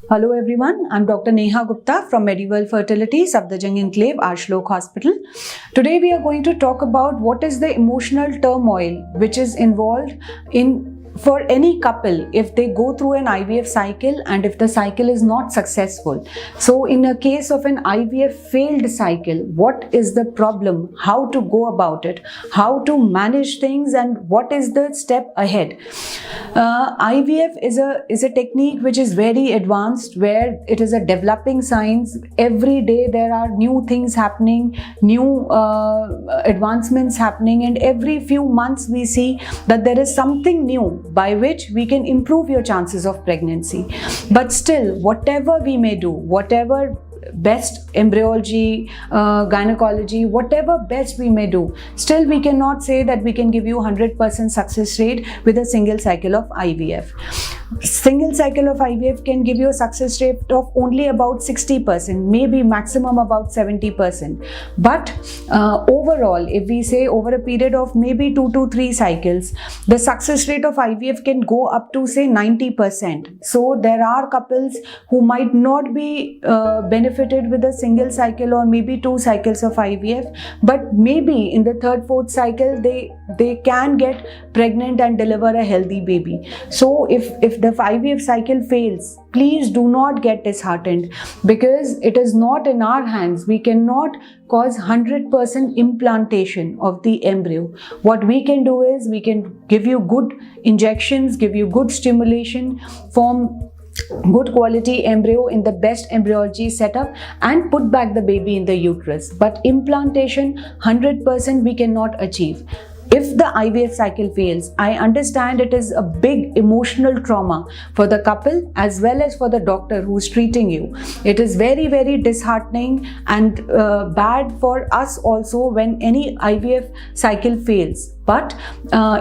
Hello everyone, I'm Dr. Neha Gupta from Medieval Fertility, Safdarjung Enclave, Arshlok Hospital. Today we are going to talk about what is the emotional turmoil which is involved for any couple if they go through an IVF cycle and if the cycle is not successful. So in a case of an IVF failed cycle, what is the problem, how to go about it, how to manage things, and what is the step ahead. IVF is a technique which is very advanced, where it is a developing science. Every day there are new things happening, new advancements happening, and every few months we see that there is something new by which we can improve your chances of pregnancy. But still, whatever we may do, whatever best embryology, gynecology, whatever best we may do, still we cannot say that we can give you 100% success rate with a single cycle of IVF. Single cycle of IVF can give you a success rate of only about 60%, maybe maximum about 70%. But overall, if we say over a period of maybe 2 to 3 cycles, the success rate of IVF can go up to say 90%. So there are couples who might not be benefited with a single cycle or maybe 2 cycles of IVF, but maybe in the 3rd, 4th cycle they can get pregnant and deliver a healthy baby. So if the IVF cycle fails, please do not get disheartened, because it is not in our hands. We cannot cause 100% implantation of the embryo. What we can do is we can give you good injections, give you good stimulation, form good quality embryo in the best embryology setup, and put back the baby in the uterus. But implantation 100% we cannot achieve. If the IVF cycle fails, I understand it is a big emotional trauma for the couple as well as for the doctor who is treating you. It is very, very disheartening and bad for us also when any IVF cycle fails. But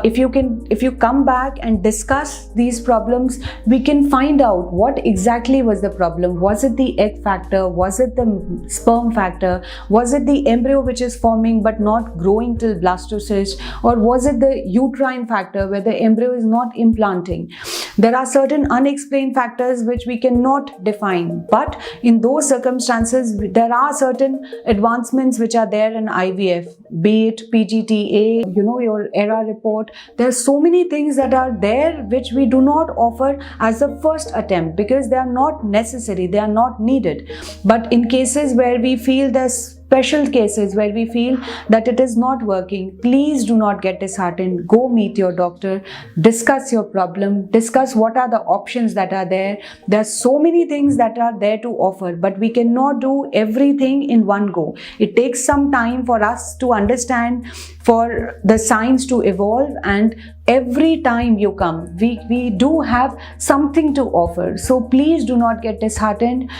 if you come back and discuss these problems, we can find out what exactly was the problem. Was it the egg factor? Was it the sperm factor? Was it the embryo which is forming but not growing till blastocyst? Or was it the uterine factor where the embryo is not implanting? There are certain unexplained factors which we cannot define, but in those circumstances, there are certain advancements which are there in IVF, be it PGTA, your ERA report. There are so many things that are there which we do not offer as a first attempt because they are not necessary, they are not needed. But in cases where we feel there's special cases where we feel that it is not working, please do not get disheartened. Go meet your doctor, discuss your problem, discuss what are the options that are there. There are so many things that are there to offer, but we cannot do everything in one go. It takes some time for us to understand, for the science to evolve, and every time you come, we do have something to offer. So please do not get disheartened.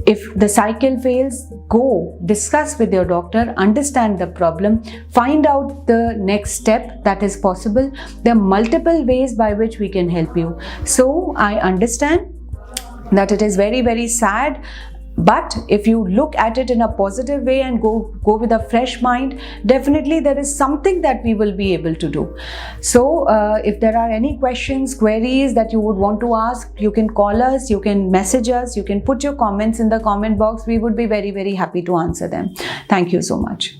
If the cycle fails, go discuss with your doctor, understand the problem, find out the next step that is possible. There are multiple ways by which we can help you. So I understand that it is very, very sad. But if you look at it in a positive way and go with a fresh mind, definitely there is something that we will be able to do. So if there are any questions, queries that you would want to ask, you can call us, you can message us, you can put your comments in the comment box. We would be very, very happy to answer them. Thank you so much.